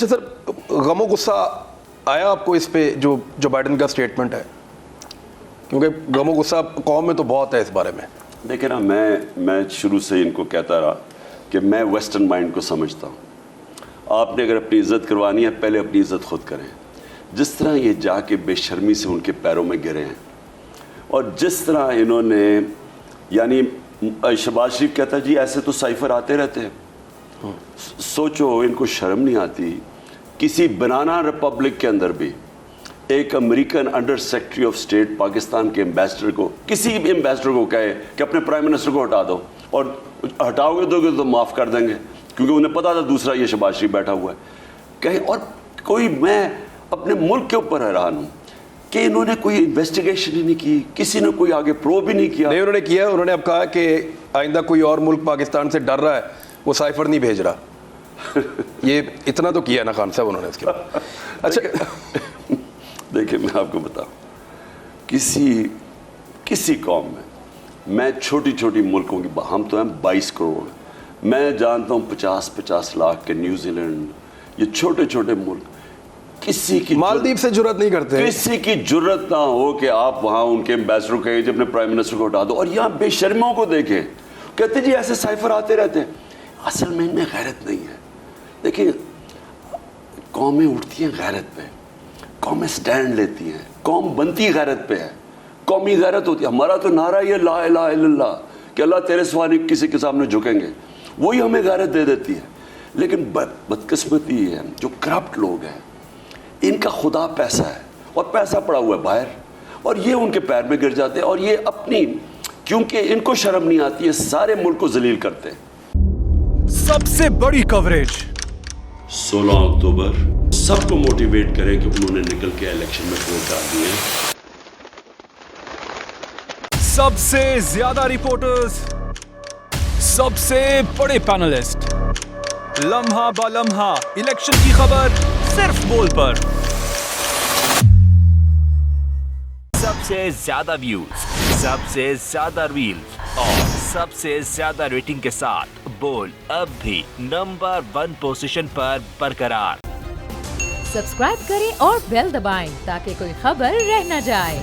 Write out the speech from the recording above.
اچھا سر, غم و غصہ آیا آپ کو اس پہ جو بائیڈن کا اسٹیٹمنٹ ہے؟ کیونکہ غم و غصہ قوم میں تو بہت ہے اس بارے میں. دیکھیں نا, میں شروع سے ان کو کہتا رہا کہ میں ویسٹرن مائنڈ کو سمجھتا ہوں. آپ نے اگر اپنی عزت کروانی ہے پہلے اپنی عزت خود کریں. جس طرح یہ جا کے بے شرمی سے ان کے پیروں میں گرے ہیں, اور جس طرح انہوں نے, یعنی شہباز شریف کہتا جی ایسے تو سائفر آتے رہتے ہیں. سوچو ان کو شرم نہیں آتی. کسی بنانا ریپبلک کے اندر بھی ایک American under secretary of state Pakistan کے ایمبیسڈر کو, کسی بھی ایمبیسڈر کو کہے کہ اپنے پرائم منسٹر کو ہٹا دو, اور ہٹاؤ گے تو معاف کر دیں گے, کیونکہ انہیں پتا تھا دوسرا یہ شہباز شریف بیٹھا ہوا ہے کہیں. اور کوئی, میں اپنے ملک کے اوپر حیران ہوں کہ انہوں نے کوئی انویسٹیگیشن ہی نہیں کی, کسی نے کوئی آگے پروب ہی نہیں کیا. نہیں انہوں نے کیا, انہوں نے اب کہا کہ آئندہ کوئی اور ملک پاکستان سے ڈر رہا ہے وہ سائفر نہیں بھیج رہا. یہ اتنا تو کیا نا خان صاحب انہوں نے اس کے بعد. اچھا دیکھیں میں آپ کو بتاؤں, کسی قوم میں چھوٹی چھوٹی ملکوں کی, ہم تو ہیں 22 کروڑ, میں جانتا ہوں 50 لاکھ کے نیوزی لینڈ, یہ چھوٹے چھوٹے ملک, کسی کی مالدیپ سے جرات نہیں کرتے, کسی کی جرت نہ ہو کہ آپ وہاں ان کے ایمبیسڈر کو کہیں اپنے پرائم منسٹر کو ہٹا دو. اور یہاں بے شرمیوں کو دیکھیں, کہتے جی ایسے سائفر آتے رہتے ہیں. اصل میں ان میں غیرت نہیں ہے. دیکھیں قومیں اٹھتی ہیں غیرت پہ, قومیں سٹینڈ لیتی ہیں, قوم بنتی غیرت پہ ہے, قومی غیرت ہوتی ہے. ہمارا تو نعرہ یہ لا الہ الا اللہ کہ اللہ تیرے سوا نہیں کسی کے سامنے جھکیں گے, وہی ہمیں غیرت دے دیتی ہے. لیکن بدقسمتی یہ ہے جو کرپٹ لوگ ہیں ان کا خدا پیسہ ہے, اور پیسہ پڑا ہوا ہے باہر, اور یہ ان کے پیر میں گر جاتے ہیں, اور یہ اپنی, کیونکہ ان کو شرم نہیں آتی ہے, سارے ملک کو ذلیل کرتے ہیں. سب سے بڑی کوریج 16 اکتوبر سب کو موٹیویٹ کریں کہ انہوں نے نکل کے الیکشن میں ووٹ ڈال دیے. سب سے زیادہ رپورٹرز, سب سے بڑے پینلسٹ, لمحہ با لمحہ الیکشن کی خبر صرف بول پر. سب سے زیادہ ویوز, سب سے زیادہ ریلز اور سب سے زیادہ ریٹنگ کے ساتھ بول اب بھی نمبر 1 پوزیشن پر برقرار. سبسکرائب کریں اور بیل دبائیں تاکہ کوئی خبر رہ نہ جائے.